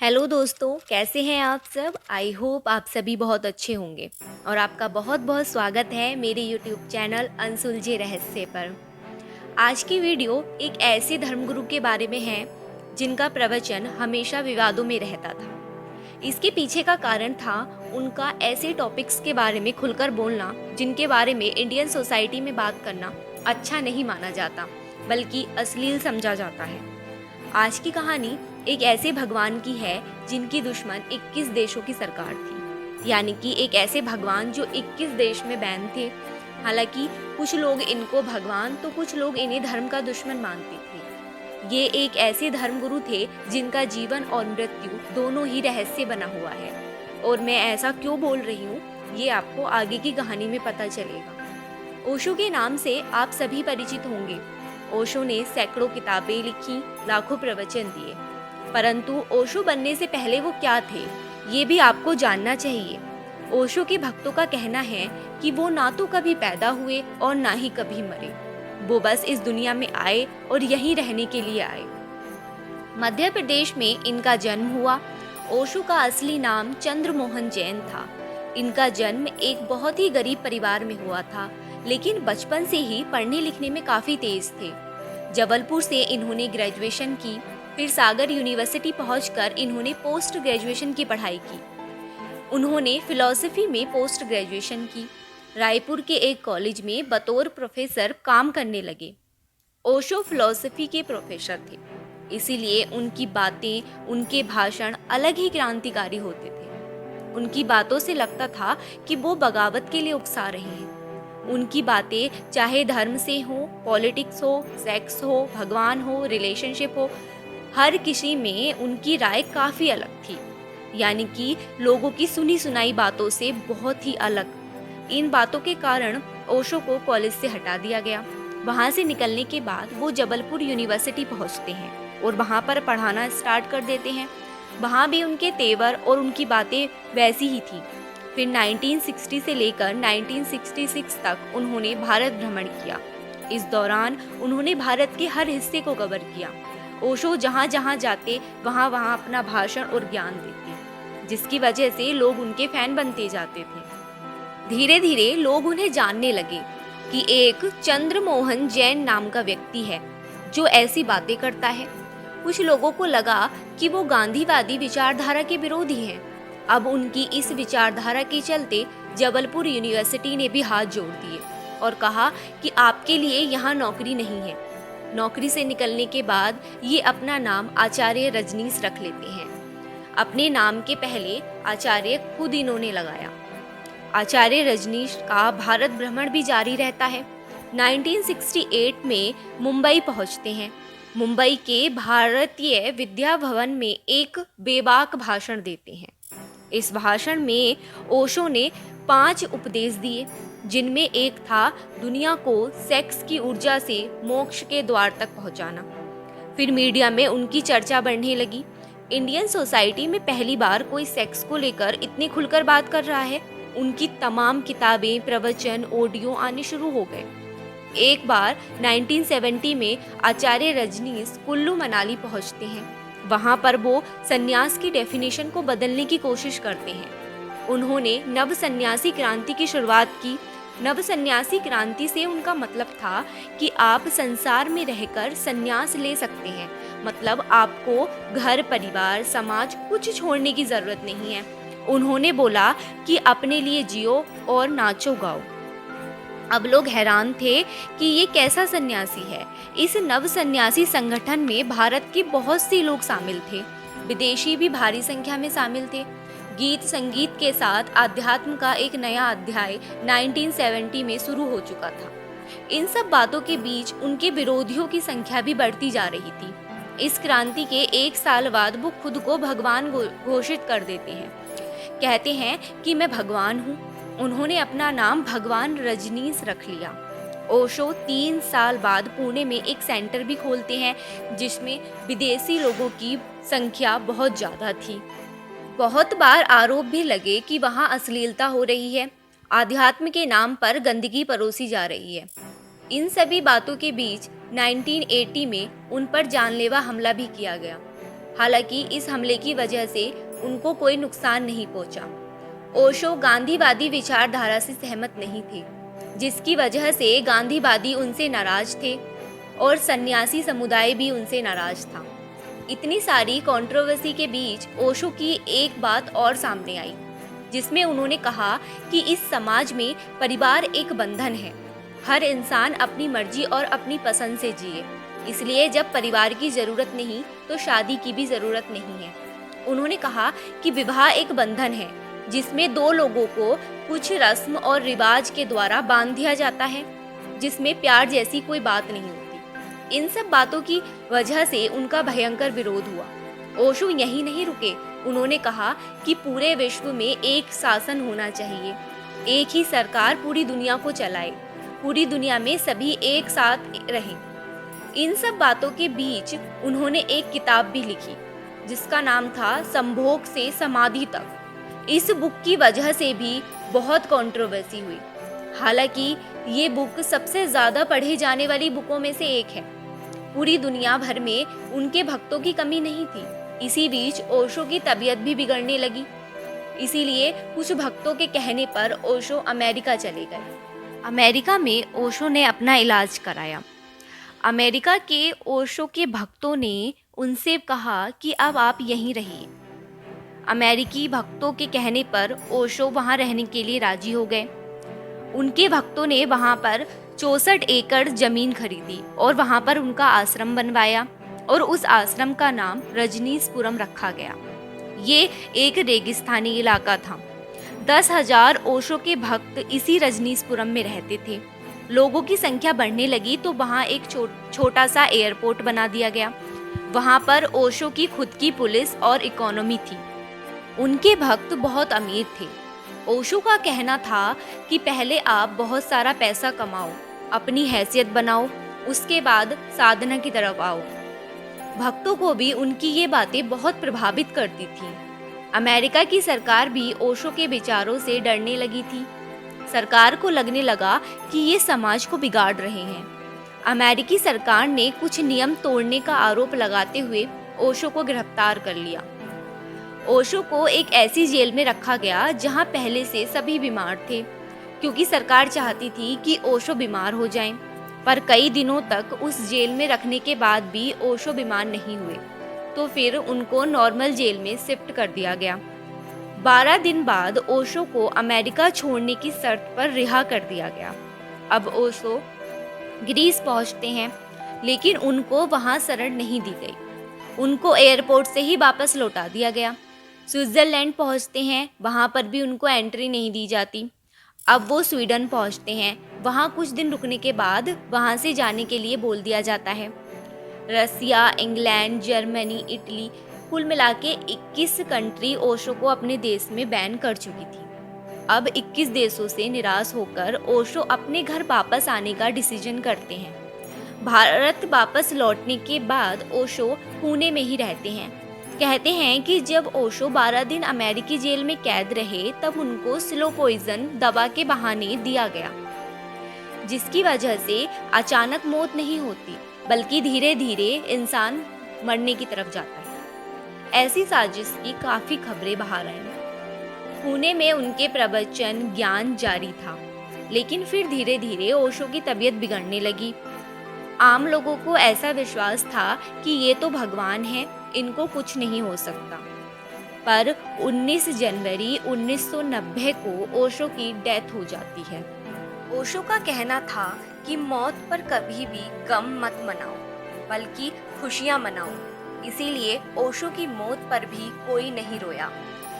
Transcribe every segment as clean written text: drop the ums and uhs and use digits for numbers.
Hello दोस्तों, कैसे हैं आप सब। आई होप आप सभी बहुत अच्छे होंगे और आपका बहुत बहुत स्वागत है मेरे यूट्यूब चैनल अनसुलझे रहस्य पर। आज की वीडियो एक ऐसे धर्मगुरु के बारे में है जिनका प्रवचन हमेशा विवादों में रहता था। इसके पीछे का कारण था उनका ऐसे टॉपिक्स के बारे में खुलकर बोलना जिनके बारे में इंडियन सोसाइटी में बात करना अच्छा नहीं माना जाता, बल्कि अश्लील समझा जाता है। आज की कहानी एक ऐसे भगवान की है जिनकी दुश्मन 21 देशों की सरकार थी, यानी कि एक ऐसे भगवान जो 21 देश में बैन थे। हालांकि कुछ लोग इनको भगवान तो कुछ लोग इन्हें धर्म का दुश्मन मानते थे। ये एक ऐसे धर्मगुरु थे जिनका जीवन और मृत्यु दोनों ही रहस्य बना हुआ है, और मैं ऐसा क्यों बोल रही हूँ ये आपको आगे की कहानी में पता चलेगा। ओशो के नाम से आप सभी परिचित होंगे। ओशो ने सैकड़ों किताबें लिखी, लाखों प्रवचन दिए, परंतु ओशो बनने से पहले वो क्या थे ये भी आपको जानना चाहिए। ओशो के भक्तों का कहना है कि वो ना तो कभी पैदा हुए और ना ही कभी मरे, वो बस इस दुनिया में आए और यहीं रहने के लिए आए। मध्य प्रदेश में इनका जन्म हुआ। ओशो का असली नाम चंद्रमोहन जैन था। इनका जन्म एक बहुत ही गरीब परिवार में हुआ था, लेकिन बचपन से ही पढ़ने लिखने में काफ़ी तेज थे। जबलपुर से इन्होंने ग्रेजुएशन की, फिर सागर यूनिवर्सिटी पहुंचकर इन्होंने पोस्ट ग्रेजुएशन की पढ़ाई की। उन्होंने फिलॉसफी में पोस्ट ग्रेजुएशन की। रायपुर के एक कॉलेज में बतौर प्रोफेसर काम करने लगे। ओशो फिलॉसफी के प्रोफेसर थे, इसीलिए उनकी बातें, उनके भाषण अलग ही क्रांतिकारी होते थे। उनकी बातों से लगता था कि वो बगावत के लिए उकसा रहे हैं। उनकी बातें चाहे धर्म से हो, पॉलिटिक्स हो, सेक्स हो, भगवान हो, रिलेशनशिप हो, हर किसी में उनकी राय काफ़ी अलग थी, यानी कि लोगों की सुनी सुनाई बातों से बहुत ही अलग। इन बातों के कारण ओशो को कॉलेज से हटा दिया गया। वहाँ से निकलने के बाद वो जबलपुर यूनिवर्सिटी पहुँचते हैं और वहाँ पर पढ़ाना स्टार्ट कर देते हैं। वहाँ भी उनके तेवर और उनकी बातें वैसी ही थी। फिर 1960 से लेकर 1966 तक उन्होंने भारत भ्रमण किया। इस दौरान उन्होंने भारत के हर हिस्से को कवर किया। ओशो जहाँ जहाँ जाते वहाँ वहाँ अपना भाषण और ज्ञान देते, जिसकी वजह से लोग उनके फैन बनते जाते थे। धीरे धीरे लोग उन्हें जानने लगे कि एक चंद्रमोहन जैन नाम का व्यक्ति है जो ऐसी बातें करता है। कुछ लोगों को लगा कि वो गांधीवादी विचारधारा के विरोधी हैं। अब उनकी इस विचारधारा के चलते जबलपुर यूनिवर्सिटी ने भी हाथ जोड़ दिए और कहा कि आपके लिए यहाँ नौकरी नहीं है। नौकरी से निकलने के बाद ये अपना नाम आचार्य रजनीश रख लेते हैं। अपने नाम के पहले आचार्य खुद इन्होंने लगाया। आचार्य रजनीश का भारत भ्रमण भी जारी रहता है। 1968 में मुंबई पहुंचते हैं। मुंबई के भारतीय विद्या भवन में एक बेबाक भाषण देते हैं। इस भाषण में ओशो ने 5 उपदेश दिए, जिनमें एक था दुनिया को सेक्स की ऊर्जा से मोक्ष के द्वार तक पहुंचाना। फिर मीडिया में उनकी चर्चा बढ़ने लगी। इंडियन सोसाइटी में पहली बार कोई सेक्स को लेकर इतनी खुलकर बात कर रहा है। उनकी तमाम किताबें, प्रवचन, ऑडियो आने शुरू हो गए। एक बार 1970 में आचार्य रजनीश कुल्लू मनाली पहुंचते हैं। वहां पर वो सन्यास की डेफिनेशन को बदलने की कोशिश करते हैं। उन्होंने नव सन्यासी क्रांति की शुरुआत की। नव सन्यासी क्रांति से उनका मतलब था कि आप संसार में रहकर सन्यास ले सकते हैं, मतलब आपको घर, परिवार, समाज कुछ छोड़ने की जरूरत नहीं है। उन्होंने बोला कि अपने लिए जियो और नाचो गाओ। अब लोग हैरान थे कि ये कैसा सन्यासी है। इस नव सन्यासी संगठन में भारत के बहुत से लोग शामिल थे, विदेशी भी भारी संख्या में शामिल थे। गीत संगीत के साथ अध्यात्म का एक नया अध्याय 1970 में शुरू हो चुका था। इन सब बातों के बीच उनके विरोधियों की संख्या भी बढ़ती जा रही थी। इस क्रांति के 1 साल बाद वो खुद को भगवान घोषित कर देते हैं। कहते हैं कि मैं भगवान हूँ। उन्होंने अपना नाम भगवान रजनीश रख लिया। ओशो 3 साल बाद पुणे में एक सेंटर भी खोलते हैं, जिसमें विदेशी लोगों की संख्या बहुत ज़्यादा थी। बहुत बार आरोप भी लगे कि वहाँ अश्लीलता हो रही है, आध्यात्म के नाम पर गंदगी परोसी जा रही है। इन सभी बातों के बीच 1980 में उन पर जानलेवा हमला भी किया गया। हालांकि इस हमले की वजह से उनको कोई नुकसान नहीं पहुंचा। ओशो गांधीवादी विचारधारा से सहमत नहीं थे, जिसकी वजह से गांधीवादी उनसे नाराज थे और सन्यासी समुदाय भी उनसे नाराज था। इतनी सारी कंट्रोवर्सी के बीच ओशो की एक बात और सामने आई, जिसमें उन्होंने कहा कि इस समाज में परिवार एक बंधन है। हर इंसान अपनी मर्जी और अपनी पसंद से जिए, इसलिए जब परिवार की जरूरत नहीं तो शादी की भी जरूरत नहीं है। उन्होंने कहा कि विवाह एक बंधन है जिसमें दो लोगों को कुछ रस्म और रिवाज के द्वारा बांध दिया जाता है, जिसमें प्यार जैसी कोई बात नहीं होती। इन सब बातों की वजह से उनका भयंकर विरोध हुआ। ओशो यहीं नहीं रुके, उन्होंने कहा कि पूरे विश्व में एक शासन होना चाहिए, एक ही सरकार पूरी दुनिया को चलाए, पूरी दुनिया में सभी एक साथ रहें। इन सब बातों के बीच उन्होंने एक किताब भी लिखी जिसका नाम था संभोग से समाधि तक। इस बुक की वजह से भी बहुत कंट्रोवर्सी हुई। हालांकि ये बुक सबसे ज़्यादा पढ़े जाने वाली बुकों में से एक है। पूरी दुनिया भर में उनके भक्तों की कमी नहीं थी। इसी बीच ओशो की तबीयत भी बिगड़ने लगी, इसीलिए कुछ भक्तों के कहने पर ओशो अमेरिका चले गए। अमेरिका में ओशो ने अपना इलाज कराया। अमेरिका के ओशो के भक्तों ने उनसे कहा कि अब आप यहीं रहिए। अमेरिकी भक्तों के कहने पर ओशो वहां रहने के लिए राजी हो गए। उनके भक्तों ने वहां पर 64 एकड़ जमीन खरीदी और वहां पर उनका आश्रम बनवाया और उस आश्रम का नाम रजनीशपुरम रखा गया। ये एक रेगिस्तानी इलाका था। 10,000 ओशो के भक्त इसी रजनीशपुरम में रहते थे। लोगों की संख्या बढ़ने लगी तो वहाँ एक छोटा सा एयरपोर्ट बना दिया गया। वहाँ पर ओशो की खुद की पुलिस और इकोनॉमी थी। उनके भक्त बहुत अमीर थे। ओशो का कहना था कि पहले आप बहुत सारा पैसा कमाओ, अपनी हैसियत बनाओ, उसके बाद साधना की तरफ आओ। भक्तों को भी उनकी ये बातें बहुत प्रभावित करती थी। अमेरिका की सरकार भी ओशो के विचारों से डरने लगी थी। सरकार को लगने लगा कि ये समाज को बिगाड़ रहे हैं। अमेरिकी सरकार ने कुछ नियम तोड़ने का आरोप लगाते हुए ओशो को गिरफ्तार कर लिया। ओशो को एक ऐसी जेल में रखा गया जहां पहले से सभी बीमार थे, क्योंकि सरकार चाहती थी कि ओशो बीमार हो जाएं। पर कई दिनों तक उस जेल में रखने के बाद भी ओशो बीमार नहीं हुए, तो फिर उनको नॉर्मल जेल में शिफ्ट कर दिया गया। 12 दिन बाद ओशो को अमेरिका छोड़ने की शर्त पर रिहा कर दिया गया। अब ओशो ग्रीस पहुंचते हैं, लेकिन उनको वहां शरण नहीं दी गई। उनको एयरपोर्ट से ही वापस लौटा दिया गया। स्विट्जरलैंड पहुंचते हैं, वहां पर भी उनको एंट्री नहीं दी जाती। अब वो स्वीडन पहुंचते हैं, वहां कुछ दिन रुकने के बाद वहां से जाने के लिए बोल दिया जाता है। रसिया, इंग्लैंड, जर्मनी, इटली, कुल मिला के 21 कंट्री ओशो को अपने देश में बैन कर चुकी थी। अब 21 देशों से निराश होकर ओशो अपने घर वापस आने का डिसीजन करते हैं। भारत वापस लौटने के बाद ओशो पुणे में ही रहते हैं। कहते हैं कि जब ओशो 12 दिन अमेरिकी जेल में कैद रहे तब उनको स्लो पॉइजन दवा के बहाने दिया गया, जिसकी वजह से अचानक मौत नहीं होती बल्कि धीरे धीरे इंसान मरने की तरफ जाता है। ऐसी साजिश की काफ़ी खबरें बाहर आई। पुणे में उनके प्रवचन ज्ञान जारी था, लेकिन फिर धीरे धीरे ओशो की तबीयत बिगड़ने लगी। आम लोगों को ऐसा विश्वास था कि ये तो भगवान है, इनको कुछ नहीं हो सकता। पर 19 जनवरी 1990 को ओशो की डेथ हो जाती है। ओशो का कहना था कि मौत पर कभी भी गम मत मनाओ, बल्कि खुशियां मनाओ। इसीलिए ओशो की मौत पर भी कोई नहीं रोया,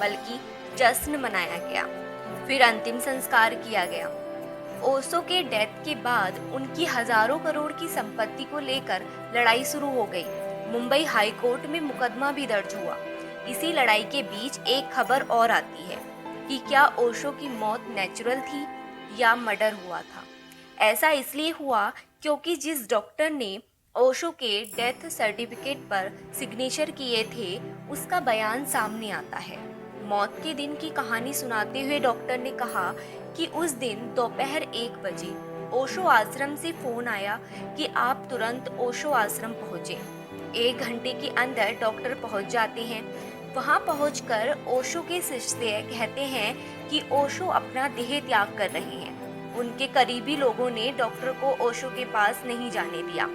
बल्कि जश्न मनाया गया। फिर अंतिम संस्कार किया गया। ओशो के डेथ के बाद उनकी हजारों करोड़ की संपत्ति को लेकर लड़ाई शुरू हो गई। मुंबई हाई कोर्ट में मुकदमा भी दर्ज हुआ। इसी लड़ाई के बीच एक खबर और आती है कि क्या ओशो की मौत नेचुरल थी या मर्डर हुआ था। ऐसा इसलिए हुआ क्योंकि जिस डॉक्टर ने ओशो के डेथ सर्टिफिकेट पर सिग्नेचर किए थे, उसका बयान सामने आता है। मौत के दिन की कहानी सुनाते हुए डॉक्टर ने कहा कि उस दिन दोपहर 1 बजे ओशो आश्रम से फोन आया कि आप तुरंत ओशो आश्रम पहुँचे। 1 घंटे के अंदर डॉक्टर पहुंच जाते हैं। वहां पहुंचकर ओशो के शिष्य कहते हैं कि ओशो अपना देह त्याग कर रहे हैं। उनके करीबी लोगों ने डॉक्टर को ओशो के पास नहीं जाने दिया।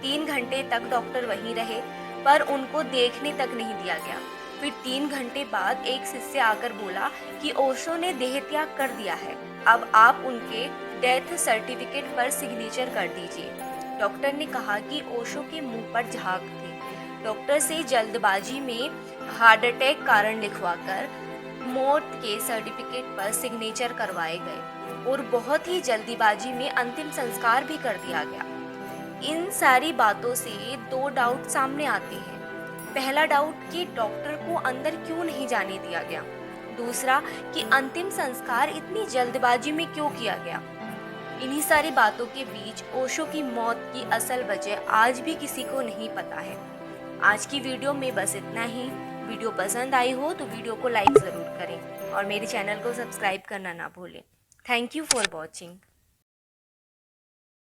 3 घंटे तक डॉक्टर वहीं रहे, पर उनको देखने तक नहीं दिया गया। फिर 3 घंटे बाद एक शिष्य आकर बोला कि ओशो ने देह त्याग कर दिया है, अब आप उनके डेथ सर्टिफिकेट पर सिग्नेचर कर दीजिए। डॉक्टर ने कहा कि ओशो के मुंह पर झाग थे। डॉक्टर से जल्दबाजी में हार्ट अटैक कारण लिखवाकर मौत के सर्टिफिकेट पर सिग्नेचर करवाए गए और बहुत ही जल्दीबाजी में अंतिम संस्कार भी कर दिया गया। इन सारी बातों से 2 डाउट सामने आते हैं। पहला डाउट कि डॉक्टर को अंदर क्यों नहीं जाने दिया गया। दूसरा कि अंतिम संस्कार इतनी जल्दबाजी में क्यों किया गया। इन्हीं सारी बातों के बीच ओशो की मौत की असल वजह आज भी किसी को नहीं पता है। आज की वीडियो में बस इतना ही। वीडियो पसंद आई हो तो वीडियो को लाइक ज़रूर करें और मेरे चैनल को सब्सक्राइब करना ना भूलें। Thank you for watching.